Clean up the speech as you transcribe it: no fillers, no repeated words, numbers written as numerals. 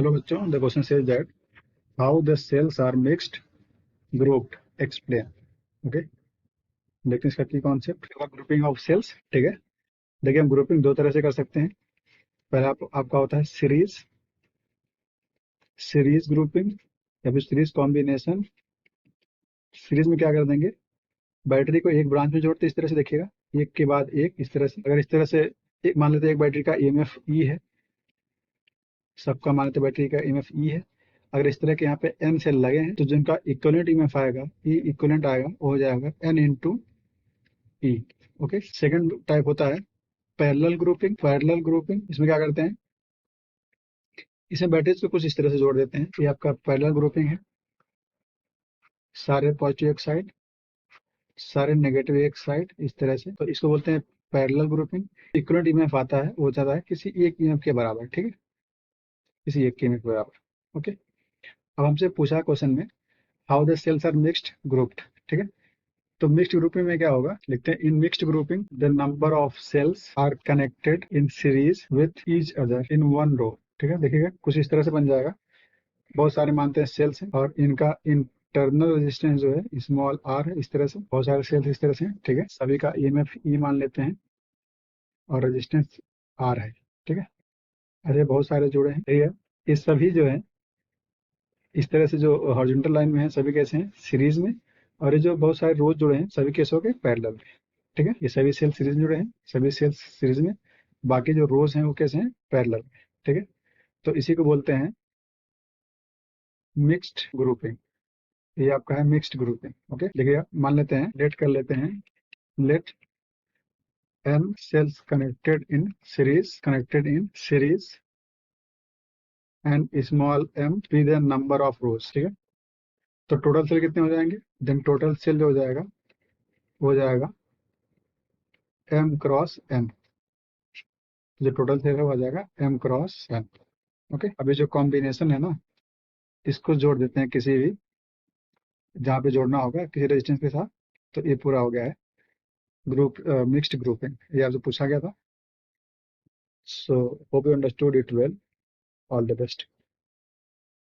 चलो बच्चों, the question says that how the cells are mixed grouped, explain. Okay, देखते हैं इसका की कॉन्सेप्ट, ग्रुपिंग ऑफ सेल्स। ठीक है, देखिए हम ग्रुपिंग दो तरह से कर सकते हैं। पहला आपका होता है सीरीज ग्रुपिंग या फिर सीरीज कॉम्बिनेशन। सीरीज में क्या कर देंगे, बैटरी को एक ब्रांच में जोड़ते इस तरह से, देखिएगा एक के बाद एक इस तरह से। अगर इस तरह से एक मान लेते हैं, एक बैटरी का ईएमएफ ई है, सबका मान लेते बैटरी का ईएमएफ ई है। अगर इस तरह के यहाँ पे एन सेल लगे हैं तो जिनका इक्विवेलेंट ईएमएफ आएगा, ई इक्विवेलेंट आएगा, वो हो जाएगा एन इंटू ई। ओके, सेकंड टाइप होता है पैरेलल ग्रुपिंग। पैरेलल ग्रुपिंग इसमें क्या करते हैं, इसमें बैटरीज को कुछ इस तरह से जोड़ देते हैं। ये आपका पैरेलल ग्रुपिंग है, सारे पॉजिटिव एक साइड, सारे नेगेटिव एक साइड, इस तरह से। तो इसको बोलते हैं पैरेलल ग्रुपिंग। इक्विवेलेंट ईएमएफ आता है, वो जाता है किसी एक ईएमएफ के बराबर। ठीक है, किसी एक ईएमएफ के बराबर। ओके, अब हमसे पूछा क्वेश्चन में how the cells are mixed grouped. ठीक है, तो मिक्स्ड ग्रुपिंग में क्या होगा, लिखते हैं in mixed grouping the number of cells are connected in series with each other in one row. ठीक है, देखिएगा कुछ इस तरह से बन जाएगा। बहुत सारे मानते हैं सेल्स हैं और इनका इंटरनल रेजिस्टेंस जो है स्मॉल आर है, इस तरह से बहुत सारे सेल्स इस तरह से हैं। ठीक है, सभी का ईएमएफ ई मान लेते हैं और रेजिस्टेंस आर है। ठीक है, ऐसे बहुत सारे जुड़े हैं। ठीक है, ये सभी जो है इस तरह से जो हॉरिजॉन्टल लाइन में है, सभी कैसे हैं सीरीज में, और ये जो बहुत सारे रोज जुड़े हैं सभी कैसे हो गए पैरेलल में। ठीक है, ये सभी सेल सीरीज में जुड़े हैं, सभी सेल सीरीज में, बाकी जो रोज हैं वो कैसे हैं पैरेलल में। ठीक है, तो इसी को बोलते हैं मिक्स्ड ग्रुपिंग। ये आपका है मिक्स्ड ग्रुपिंग। ओके, देखिए मान लेते हैं, लेट कर लेते हैं, late n cells connected in series and small m be the number of rows। ठीक है, तो टोटल सेल कितने हो जाएंगे, देन टोटल सेल जो हो जाएगा वो हो जाएगा m क्रॉस n। जो टोटल सेल है वो आ जाएगा m क्रॉस n। ओके, अभी जो कॉम्बिनेशन है ना, इसको जोड़ देते हैं किसी भी, जहाँ पे जोड़ना होगा किसी रेजिस्टेंस के साथ। तो ये पूरा हो गया है ग्रुप मिक्स्ड ग्रुपिंग। ये आपसे पूछा गया था। So hope you understood it well. All the best.